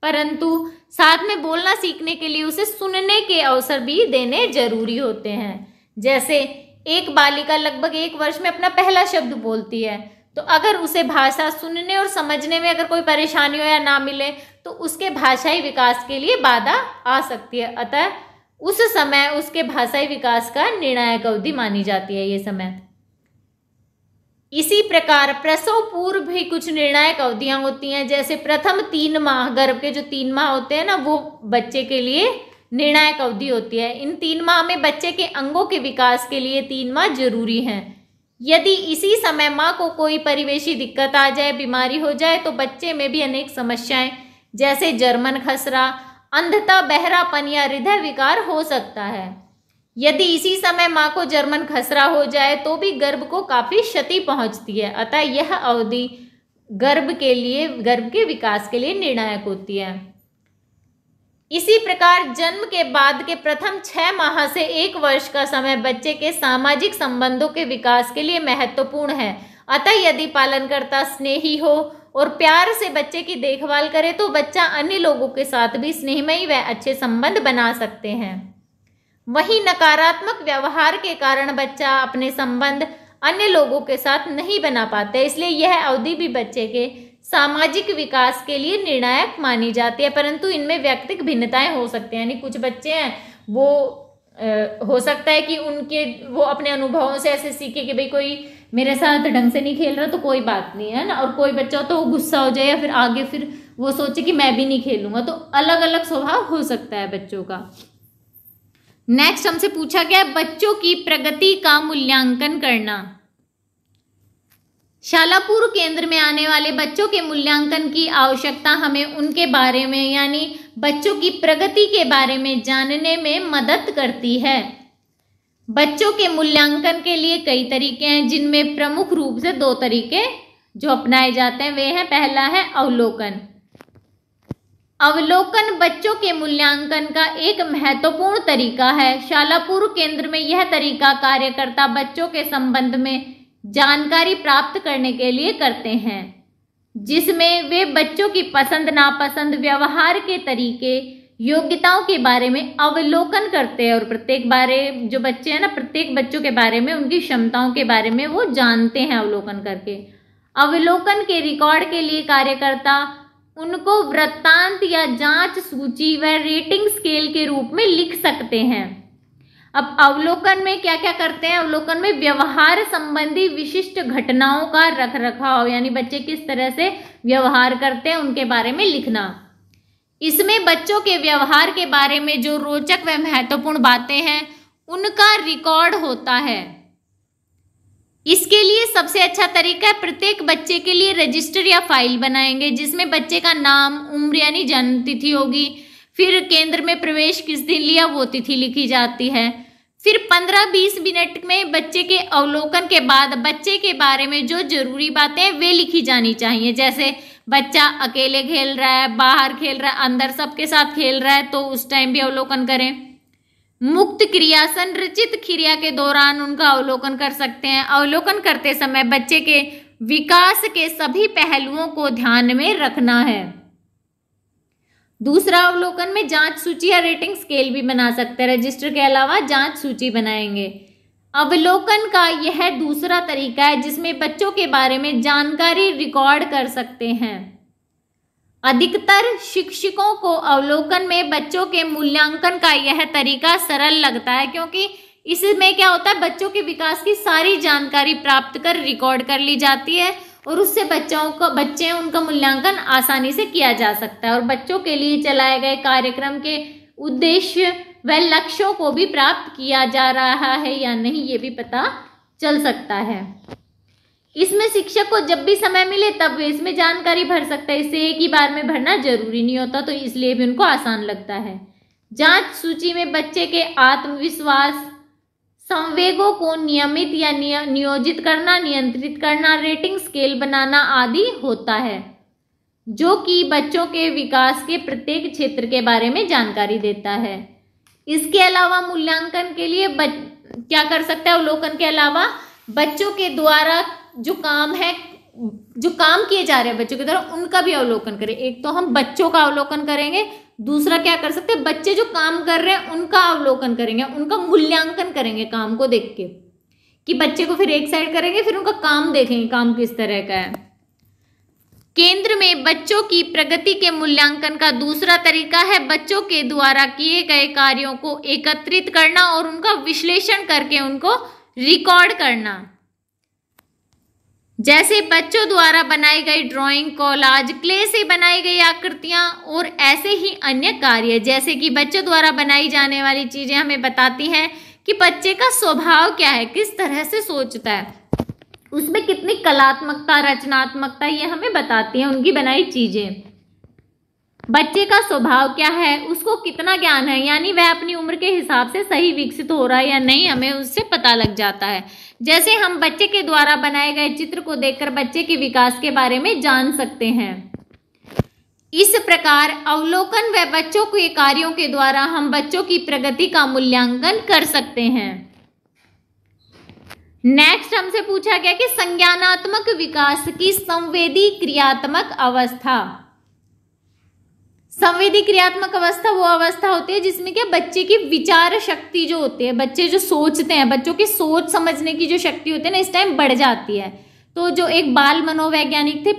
परंतु साथ में बोलना सीखने के लिए उसे सुनने के अवसर भी देने जरूरी होते हैं। जैसे एक बालिका लगभग 1 वर्ष में अपना पहला शब्द बोलती है, तो अगर उसे भाषा सुनने और समझने में अगर कोई परेशानी हो या ना मिले तो उसके भाषाई विकास के लिए बाधा आ सकती है, अतः उस समय उसके भाषाई विकास का निर्णायक अवधि मानी जाती है ये समय। इसी प्रकार प्रसव पूर्व भी कुछ निर्णायक अवधियां होती हैं। जैसे प्रथम 3 माह, गर्भ के जो 3 माह होते हैं ना, वो बच्चे के लिए निर्णायक अवधि होती है। इन 3 माह में बच्चे के अंगों के विकास के लिए 3 माह जरूरी हैं। यदि इसी समय माँ को कोई परिवेशी दिक्कत आ जाए, बीमारी हो जाए, तो बच्चे में भी अनेक समस्याएं जैसे जर्मन खसरा, अंधता, बहरापन या हृदय विकार हो सकता है। यदि इसी समय माँ को जर्मन खसरा हो जाए तो भी गर्भ को काफी क्षति पहुंचती है, अतः यह अवधि गर्भ के विकास के लिए निर्णायक होती है। इसी प्रकार जन्म के बाद के प्रथम 6 माह से 1 वर्ष का समय बच्चे के सामाजिक संबंधों के विकास के लिए महत्वपूर्ण है, अतः यदि पालनकर्ता स्नेही हो और प्यार से बच्चे की देखभाल करे तो बच्चा अन्य लोगों के साथ भी स्नेहमयी व अच्छे संबंध बना सकते हैं। वहीं नकारात्मक व्यवहार के कारण बच्चा अपने संबंध अन्य लोगों के साथ नहीं बना पाते, इसलिए यह अवधि भी बच्चे के सामाजिक विकास के लिए निर्णायक मानी जाती है, परंतु इनमें व्यक्तिगत भिन्नताएं हो सकती हैं। यानी कुछ बच्चे हैं वो हो सकता है कि वो अपने अनुभवों से ऐसे सीखे कि भाई कोई मेरे साथ ढंग से नहीं खेल रहा तो कोई बात नहीं है ना, और कोई बच्चा तो वो गुस्सा हो जाए या फिर आगे फिर वो सोचे कि मैं भी नहीं खेलूंगा, तो अलग अलग स्वभाव हो सकता है बच्चों का। नेक्स्ट हमसे पूछा गया बच्चों की प्रगति का मूल्यांकन करना। शाला पूर्व केंद्र में आने वाले बच्चों के मूल्यांकन की आवश्यकता हमें उनके बारे में यानी बच्चों की प्रगति के बारे में जानने में मदद करती है। बच्चों के मूल्यांकन के लिए कई तरीके हैं, जिनमें प्रमुख रूप से 2 तरीके जो अपनाए जाते हैं वे हैं, पहला है अवलोकन। अवलोकन बच्चों के मूल्यांकन का एक महत्वपूर्ण तरीका है। शाला पूर्व केंद्र में यह तरीका कार्यकर्ता बच्चों के संबंध में जानकारी प्राप्त करने के लिए करते हैं। जिसमें वे बच्चों की पसंद नापसंद, व्यवहार के तरीके, योग्यताओं के बारे में अवलोकन करते हैं और जो बच्चे हैं ना, प्रत्येक बच्चों के बारे में, उनकी क्षमताओं के बारे में वो जानते हैं अवलोकन करके। अवलोकन के रिकॉर्ड के लिए कार्यकर्ता उनको वृत्तांत या जांच सूची व रेटिंग स्केल के रूप में लिख सकते हैं। अब अवलोकन में क्या क्या करते हैं? अवलोकन में व्यवहार संबंधी विशिष्ट घटनाओं का रखरखाव, यानी बच्चे किस तरह से व्यवहार करते हैं उनके बारे में लिखना। इसमें बच्चों के व्यवहार के बारे में जो रोचक व महत्वपूर्ण बातें हैं उनका रिकॉर्ड होता है। इसके लिए सबसे अच्छा तरीका है, प्रत्येक बच्चे के लिए रजिस्टर या फाइल बनाएंगे जिसमें बच्चे का नाम, उम्र यानी जन्म तिथि होगी, फिर केंद्र में प्रवेश किस दिन लिया वो तिथि लिखी जाती है। फिर 15-20 मिनट में बच्चे के अवलोकन के बाद बच्चे के बारे में जो जरूरी बातें हैं वे लिखी जानी चाहिए। जैसे बच्चा अकेले खेल रहा है, बाहर खेल रहा है, अंदर सबके साथ खेल रहा है, तो उस टाइम भी अवलोकन करें। मुक्त क्रिया, संरचित क्रिया के दौरान उनका अवलोकन कर सकते हैं। अवलोकन करते समय बच्चे के विकास के सभी पहलुओं को ध्यान में रखना है। दूसरा, अवलोकन में जांच सूची या रेटिंग स्केल भी बना सकते हैं। रजिस्टर के अलावा जांच सूची बनाएंगे। अवलोकन का यह दूसरा तरीका है जिसमें बच्चों के बारे में जानकारी रिकॉर्ड कर सकते हैं। अधिकतर शिक्षकों को अवलोकन में बच्चों के मूल्यांकन का यह तरीका सरल लगता है, क्योंकि इसमें क्या होता है, बच्चों के विकास की सारी जानकारी प्राप्त कर रिकॉर्ड कर ली जाती है और उससे उनका मूल्यांकन आसानी से किया जा सकता है और बच्चों के लिए चलाए गए कार्यक्रम के उद्देश्य व लक्ष्यों को भी प्राप्त किया जा रहा है या नहीं ये भी पता चल सकता है। इसमें शिक्षक को जब भी समय मिले तब वे इसमें जानकारी भर सकता है। इसे एक ही बार में भरना जरूरी नहीं होता, तो इसलिए भी उनको आसान लगता है। जांच सूची में बच्चे के आत्मविश्वास, संवेगों को नियमित या नियोजित करना, नियंत्रित करना, रेटिंग स्केल बनाना आदि होता है, जो कि बच्चों के विकास के प्रत्येक क्षेत्र के बारे में जानकारी देता है। इसके अलावा मूल्यांकन के लिए क्या कर सकता है? अवलोकन के अलावा बच्चों के द्वारा जो काम किए जा रहे हैं बच्चों की तरफ, उनका भी अवलोकन करें। एक तो हम बच्चों का अवलोकन करेंगे, दूसरा क्या कर सकते हैं, बच्चे जो काम कर रहे हैं उनका अवलोकन करेंगे, उनका मूल्यांकन करेंगे काम को देख के, कि बच्चे को फिर एक साइड करेंगे, फिर उनका काम देखेंगे काम किस तरह का है। केंद्र में बच्चों की प्रगति के मूल्यांकन का दूसरा तरीका है बच्चों के द्वारा किए गए कार्यों को एकत्रित करना और उनका विश्लेषण करके उनको रिकॉर्ड करना। जैसे बच्चों द्वारा बनाई गई ड्राइंग, कोलाज, क्ले से बनाई गई आकृतियां और ऐसे ही अन्य कार्य। जैसे कि बच्चों द्वारा बनाई जाने वाली चीजें हमें बताती हैं कि बच्चे का स्वभाव क्या है, किस तरह से सोचता है, उसमें कितनी कलात्मकता, रचनात्मकता, ये हमें बताती हैं उनकी बनाई चीजें। बच्चे का स्वभाव क्या है, उसको कितना ज्ञान है, यानी वह अपनी उम्र के हिसाब से सही विकसित हो रहा है या नहीं, हमें उससे पता लग जाता है। जैसे हम बच्चे के द्वारा बनाए गए चित्र को देखकर बच्चे के विकास के बारे में जान सकते हैं। इस प्रकार अवलोकन व बच्चों के कार्यों के द्वारा हम बच्चों की प्रगति का मूल्यांकन कर सकते हैं। नेक्स्ट हमसे पूछा गया कि संज्ञानात्मक विकास की संवेदी क्रियात्मक अवस्था। संवेदी क्रियात्मक अवस्था वो अवस्था होती है जिसमें क्या बच्चे की विचार शक्ति जो होती है, बच्चे जो सोचते हैं, बच्चों की सोच समझने की जो शक्ति होती है ना, इस टाइम बढ़ जाती है। तो जो एक बाल मनोवैज्ञानिक थे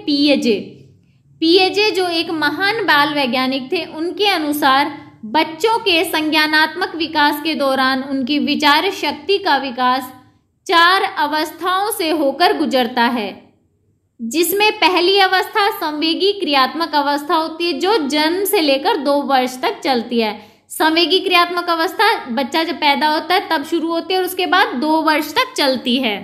पीएजे जो एक महान बाल वैज्ञानिक थे, उनके अनुसार बच्चों के संज्ञानात्मक विकास के दौरान उनकी विचार शक्ति का विकास 4 अवस्थाओं से होकर गुजरता है, जिसमें पहली अवस्था संवेगी क्रियात्मक अवस्था होती है जो जन्म से लेकर 2 वर्ष तक चलती है। संवेगी क्रियात्मक अवस्था बच्चा जब पैदा होता है तब शुरू होती है और उसके बाद 2 वर्ष तक चलती है।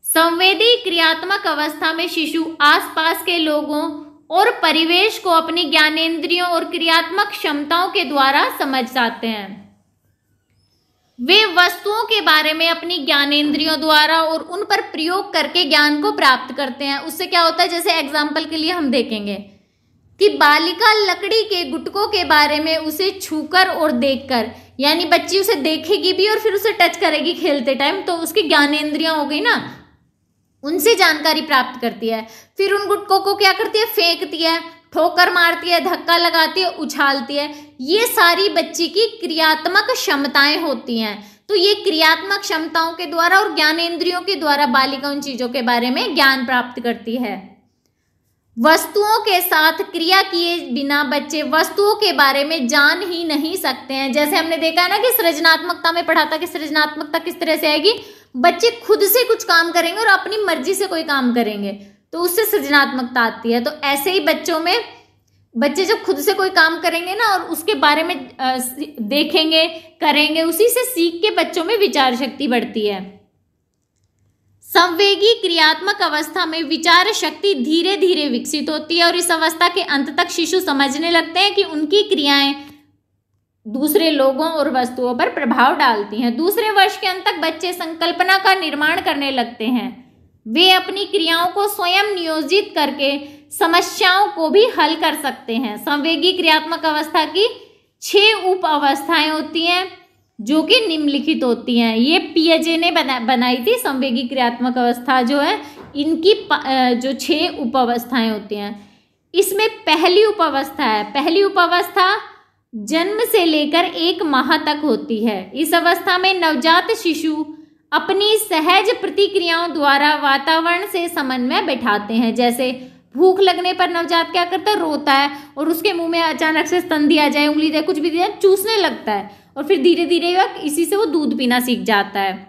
संवेदी क्रियात्मक अवस्था में शिशु आसपास के लोगों और परिवेश को अपनी ज्ञानेंद्रियों और क्रियात्मक क्षमताओं के द्वारा समझ जाते हैं। वे वस्तुओं के बारे में अपनी ज्ञानेंद्रियों द्वारा और उन पर प्रयोग करके ज्ञान को प्राप्त करते हैं। उससे क्या होता है, जैसे एग्जाम्पल के लिए हम देखेंगे कि बालिका लकड़ी के गुटकों के बारे में उसे छूकर और देखकर, यानी बच्ची उसे देखेगी भी और फिर उसे टच करेगी खेलते टाइम, तो उसकी ज्ञानेंद्रियां हो गई ना, उनसे जानकारी प्राप्त करती है। फिर उन गुटकों को क्या करती है, फेंकती है, ठोकर मारती है, धक्का लगाती है, उछालती है। ये सारी बच्चे की क्रियात्मक क्षमताएं होती हैं। तो ये क्रियात्मक क्षमताओं के द्वारा और ज्ञानेंद्रियों के द्वारा बालिका उन चीजों के बारे में ज्ञान प्राप्त करती है। वस्तुओं के साथ क्रिया किए बिना बच्चे वस्तुओं के बारे में जान ही नहीं सकते हैं। जैसे हमने देखा है ना कि सृजनात्मकता में पढ़ा था कि सृजनात्मकता किस तरह से आएगी, बच्चे खुद से कुछ काम करेंगे और अपनी मर्जी से कोई काम करेंगे तो उससे सृजनात्मकता आती है। तो ऐसे ही बच्चों में बच्चे जब खुद से कोई काम करेंगे ना और उसके बारे में देखेंगे, करेंगे, उसी से सीख के बच्चों में विचार शक्ति बढ़ती है। संवेगी क्रियात्मक अवस्था में विचार शक्ति धीरे धीरे विकसित होती है और इस अवस्था के अंत तक शिशु समझने लगते हैं कि उनकी क्रियाएं दूसरे लोगों और वस्तुओं पर प्रभाव डालती हैं। दूसरे वर्ष के अंत तक बच्चे संकल्पना का निर्माण करने लगते हैं। वे अपनी क्रियाओं को स्वयं नियोजित करके समस्याओं को भी हल कर सकते हैं। संवेगी क्रियात्मक अवस्था की 6 उप अवस्थाएं होती हैं जो कि निम्नलिखित होती हैं। ये पियाजे ने बनाई थी। संवेगी क्रियात्मक अवस्था जो है इनकी जो 6 उप अवस्थाएं होती हैं। इसमें पहली उप अवस्था है, पहली उप अवस्था जन्म से लेकर 1 माह तक होती है। इस अवस्था में नवजात शिशु अपनी सहज प्रतिक्रियाओं द्वारा वातावरण से समन्वय बैठाते हैं। जैसे भूख लगने पर नवजात क्या करता है, रोता है और उसके मुंह में अचानक से स्तन आ जाए, उंगली दे, कुछ भी दिया, चूसने लगता है और फिर धीरे धीरे इसी से वो दूध पीना सीख जाता है।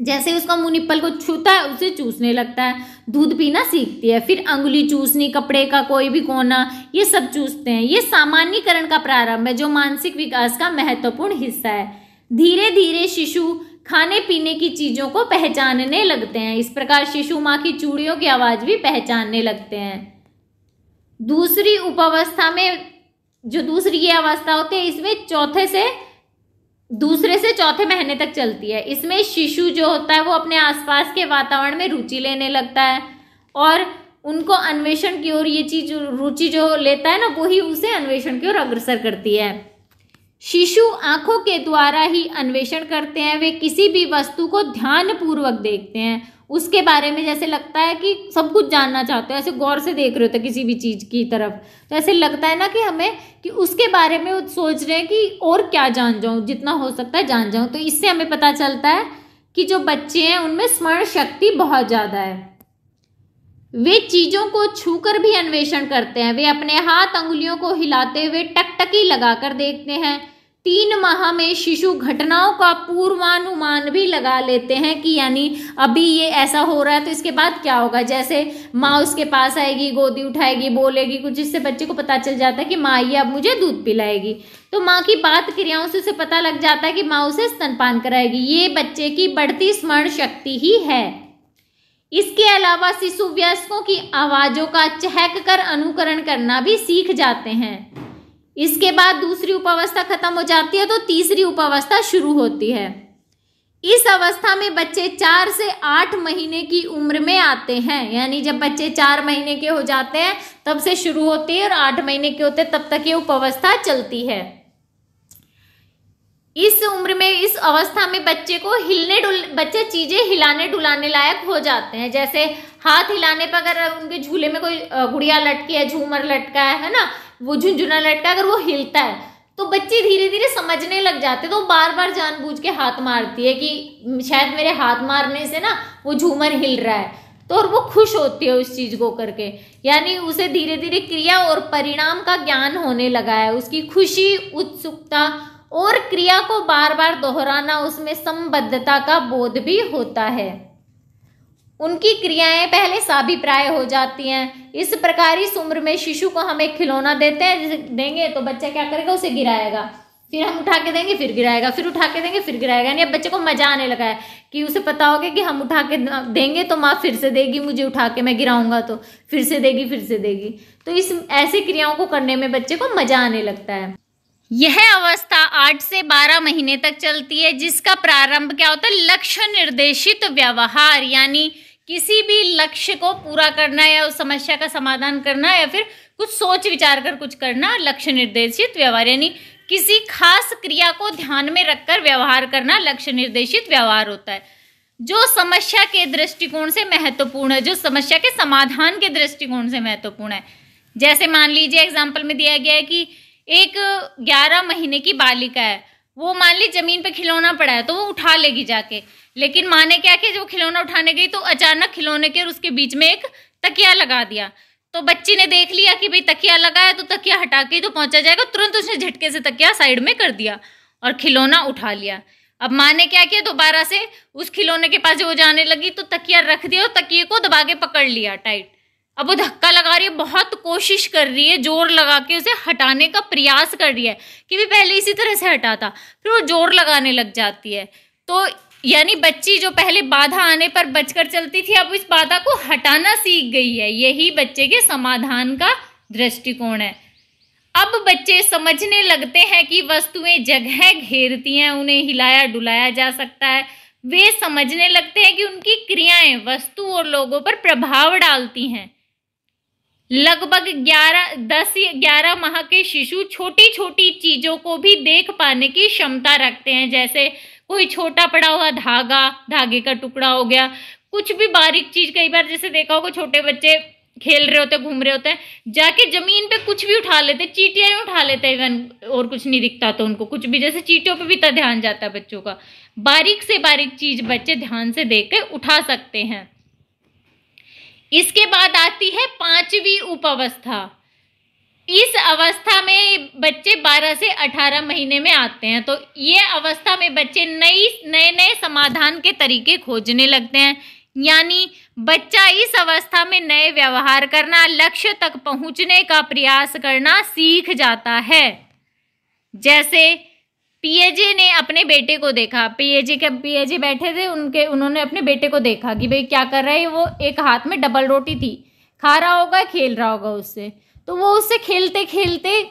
जैसे उसका मुंह निप्पल को छूता है उसे चूसने लगता है, दूध पीना सीखती है। फिर अंगुली चूसनी, कपड़े का कोई भी कोना, ये सब चूसते हैं। ये सामान्यीकरण का प्रारंभ है जो मानसिक विकास का महत्वपूर्ण हिस्सा है। धीरे धीरे शिशु खाने पीने की चीजों को पहचानने लगते हैं। इस प्रकार शिशु माँ की चूड़ियों की आवाज भी पहचानने लगते हैं। दूसरी उपावस्था में जो दूसरी ये अवस्था होती है इसमें दूसरे से चौथे महीने तक चलती है। इसमें शिशु जो होता है वो अपने आसपास के वातावरण में रुचि लेने लगता है और उनको अन्वेषण की ओर, ये चीज रुचि जो लेता है ना वही उसे अन्वेषण की ओर अग्रसर करती है। शिशु आंखों के द्वारा ही अन्वेषण करते हैं। वे किसी भी वस्तु को ध्यानपूर्वक देखते हैं, उसके बारे में जैसे लगता है कि सब कुछ जानना चाहते हैं, ऐसे गौर से देख रहे होते किसी भी चीज की तरफ, तो ऐसे लगता है ना कि हमें कि उसके बारे में वो सोच रहे हैं कि और क्या जान जाऊं, जितना हो सकता है जान जाऊं। तो इससे हमें पता चलता है कि जो बच्चे हैं उनमें स्मरण शक्ति बहुत ज्यादा है। वे चीजों को छूकर भी अन्वेषण करते हैं। वे अपने हाथ अंगुलियों को हिलाते हुए टकटकी लगाकर देखते हैं। 3 माह में शिशु घटनाओं का पूर्वानुमान भी लगा लेते हैं कि यानी अभी ये ऐसा हो रहा है तो इसके बाद क्या होगा। जैसे माँ उसके पास आएगी, गोदी उठाएगी, बोलेगी कुछ, इससे बच्चे को पता चल जाता है कि माँ ये अब मुझे दूध पिलाएगी। तो माँ की बात क्रियाओं से उसे पता लग जाता है कि माँ उसे स्तनपान कराएगी। ये बच्चे की बढ़ती स्मरण शक्ति ही है। इसके अलावा शिशु वयस्कों की आवाजों का चहक कर अनुकरण करना भी सीख जाते हैं। इसके बाद दूसरी उपावस्था खत्म हो जाती है तो तीसरी उपावस्था शुरू होती है। इस अवस्था में बच्चे 4 से 8 महीने की उम्र में आते हैं। यानी जब बच्चे 4 महीने के हो जाते हैं तब से शुरू होती है और 8 महीने के होते हैं तब तक ये उपावस्था चलती है। इस उम्र में, इस अवस्था में बच्चे को बच्चे चीजें हिलाने डुलाने लायक हो जाते हैं। जैसे हाथ हिलाने पर अगर उनके झूले में कोई गुड़िया लटकी है, झूमर लटका है ना, वो झुंझुना लटका, अगर वो हिलता है तो बच्चे धीरे धीरे समझने लग जाते हैं। तो बार बार जानबूझ के हाथ मारती है कि शायद मेरे हाथ मारने से ना वो झूमर हिल रहा है, तो और वो खुश होती है उस चीज को करके। यानी उसे धीरे धीरे क्रिया और परिणाम का ज्ञान होने लगा है। उसकी खुशी, उत्सुकता और क्रिया को बार बार दोहराना, उसमें संबद्धता का बोध भी होता है। उनकी क्रियाएं पहले साभिप्राय हो जाती हैं। इस प्रकार इस उम्र में शिशु को हम एक खिलौना देंगे तो बच्चा क्या करेगा, उसे गिराएगा, फिर हम उठा के देंगे फिर गिराएगा, फिर उठा के देंगे फिर गिराएगा। यानी अब बच्चे को मजा आने लगा है कि उसे पता होगा कि हम उठा के देंगे तो माँ फिर से देगी, मुझे उठा के मैं गिराऊंगा तो फिर से देगी। तो इस ऐसी क्रियाओं को करने में बच्चे को मजा आने लगता है। यह अवस्था 8 से 12 महीने तक चलती है, जिसका प्रारंभ क्या होता है, लक्ष्य निर्देशित व्यवहार। यानी किसी भी लक्ष्य को पूरा करना या उस समस्या का समाधान करना या फिर कुछ सोच विचार कर कुछ करना, लक्ष्य निर्देशित व्यवहार। यानी किसी खास क्रिया को ध्यान में रखकर व्यवहार करना लक्ष्य निर्देशित व्यवहार होता है। जो समस्या के दृष्टिकोण से महत्वपूर्ण है, जो समस्या के समाधान के दृष्टिकोण से महत्वपूर्ण है। जैसे मान लीजिए एग्जाम्पल में दिया गया है कि एक 11 महीने की बालिका है, वो मान ली जमीन पे खिलौना पड़ा है तो वो उठा लेगी जाके, लेकिन माँ ने क्या किया, जब वो खिलौना उठाने गई तो अचानक खिलौने के और उसके बीच में एक तकिया लगा दिया। तो बच्ची ने देख लिया कि भाई तकिया लगा है तो तकिया हटा के तो पहुंचा जाएगा, तुरंत उसने झटके से तकिया साइड में कर दिया और खिलौना उठा लिया। अब माँ ने क्या किया, दोबारा से उस खिलौने के पास जो जाने लगी तो तकिया रख दिया और तकिए को दबा के पकड़ लिया टाइट। अब वो धक्का लगा रही है, बहुत कोशिश कर रही है, जोर लगा के उसे हटाने का प्रयास कर रही है कि भी पहले इसी तरह से हटा था, फिर वो जोर लगाने लग जाती है। तो यानी बच्ची जो पहले बाधा आने पर बचकर चलती थी, अब इस बाधा को हटाना सीख गई है। यही बच्चे के समाधान का दृष्टिकोण है। अब बच्चे समझने लगते हैं कि वस्तुएं जगह घेरती हैं, उन्हें हिलाया डुलाया जा सकता है। वे समझने लगते हैं कि उनकी क्रियाएं वस्तु और लोगों पर प्रभाव डालती हैं। लगभग 10-11 माह के शिशु छोटी छोटी चीजों को भी देख पाने की क्षमता रखते हैं, जैसे कोई छोटा पड़ा हुआ धागे का टुकड़ा हो गया, कुछ भी बारीक चीज। कई बार जैसे देखा होगा छोटे बच्चे खेल रहे होते, घूम रहे होते हैं, जाके जमीन पे कुछ भी उठा लेते, चींटियां ही उठा लेते इवन, और कुछ नहीं दिखता तो उनको कुछ भी, जैसे चींटियों पे भी इतना ध्यान जाता है बच्चों का। बारीक से बारीक चीज बच्चे ध्यान से देख के उठा सकते हैं। इसके बाद आती है 5वीं उपावस्था। इस अवस्था में बच्चे 12 से 18 महीने में आते हैं। तो ये अवस्था में बच्चे नए समाधान के तरीके खोजने लगते हैं। यानी बच्चा इस अवस्था में नए व्यवहार करना, लक्ष्य तक पहुंचने का प्रयास करना सीख जाता है। जैसे पिएजे ने अपने बेटे को देखा, पिएजे बैठे थे, उन्होंने अपने बेटे को देखा कि भाई क्या कर रहा है। वो एक हाथ में डबल रोटी थी, खा रहा होगा, खेल रहा होगा उससे, तो वो उससे खेलते खेलते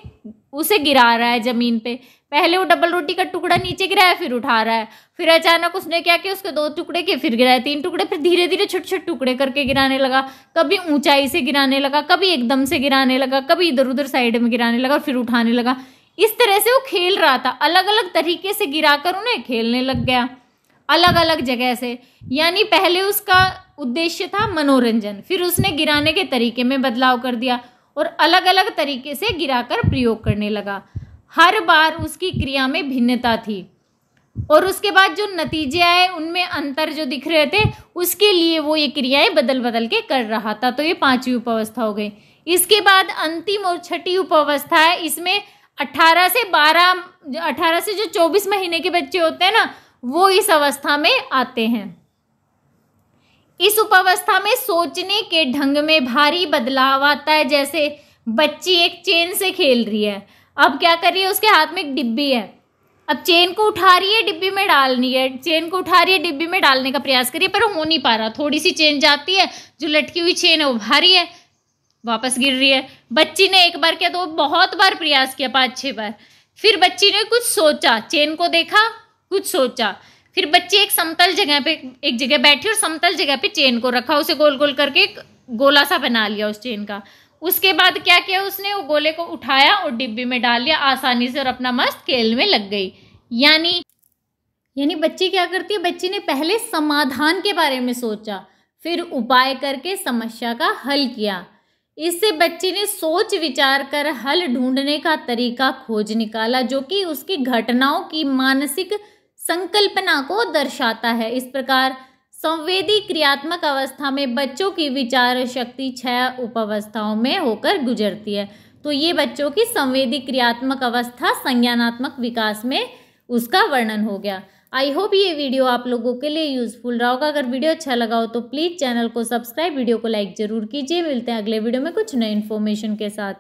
उसे गिरा रहा है जमीन पे। पहले वो डबल रोटी का टुकड़ा नीचे गिराया, फिर उठा रहा है, फिर अचानक उसने क्या किया, उसके 2 टुकड़े किए, फिर गिराए 3 टुकड़े, फिर धीरे धीरे छोटे छोटे टुकड़े करके गिराने लगा। कभी ऊंचाई से गिराने लगा, कभी एकदम से गिराने लगा, कभी इधर उधर साइड में गिराने लगा और फिर उठाने लगा। इस तरह से वो खेल रहा था, अलग अलग तरीके से गिराकर उन्हें खेलने लग गया, अलग अलग जगह से। यानी पहले उसका उद्देश्य था मनोरंजन, फिर उसने गिराने के तरीके में बदलाव कर दिया और अलग अलग तरीके से गिराकर प्रयोग करने लगा। हर बार उसकी क्रिया में भिन्नता थी और उसके बाद जो नतीजे आए उनमें अंतर जो दिख रहे थे, उसके लिए वो ये क्रियाएं बदल बदल के कर रहा था। तो ये 5वीं उपावस्था हो गई। इसके बाद अंतिम और 6ठी उपावस्था है। इसमें 18 से जो 24 महीने के बच्चे होते हैं ना, वो इस अवस्था में आते हैं। इस उपावस्था में सोचने के ढंग में भारी बदलाव आता है। जैसे बच्ची एक चेन से खेल रही है, अब क्या कर रही है, उसके हाथ में एक डिब्बी है, अब चेन को उठा रही है, डिब्बी में डालनी है, चेन को उठा रही है, डिब्बी में डालने का प्रयास करिए, पर हो नहीं पा रहा। थोड़ी सी चेन जाती है, जो लटकी हुई चेन है वो भारी है, वापस गिर रही है। बच्ची ने एक बार किया तो बहुत बार प्रयास किया, 5-6 बार। फिर बच्ची ने कुछ सोचा, चेन को देखा, कुछ सोचा, फिर बच्ची एक समतल जगह पे एक जगह बैठी और समतल जगह पे चेन को रखा, उसे गोल गोल करके एक गोला सा बना लिया उस चेन का। उसके बाद क्या किया, उसने वो गोले को उठाया और डिब्बी में डाल लिया आसानी से और अपना मस्त खेल में लग गई। यानी बच्ची क्या करती है, बच्ची ने पहले समाधान के बारे में सोचा, फिर उपाय करके समस्या का हल किया। इससे बच्ची ने सोच विचार कर हल ढूंढने का तरीका खोज निकाला, जो कि उसकी घटनाओं की मानसिक संकल्पना को दर्शाता है। इस प्रकार संवेदी क्रियात्मक अवस्था में बच्चों की विचार शक्ति 6 उपावस्थाओं में होकर गुजरती है। तो ये बच्चों की संवेदी क्रियात्मक अवस्था संज्ञानात्मक विकास में उसका वर्णन हो गया। आई होप ये वीडियो आप लोगों के लिए यूजफुल रहा होगा। अगर वीडियो अच्छा लगा हो तो प्लीज़ चैनल को सब्सक्राइब, वीडियो को लाइक जरूर कीजिए। मिलते हैं अगले वीडियो में कुछ नए इन्फॉर्मेशन के साथ।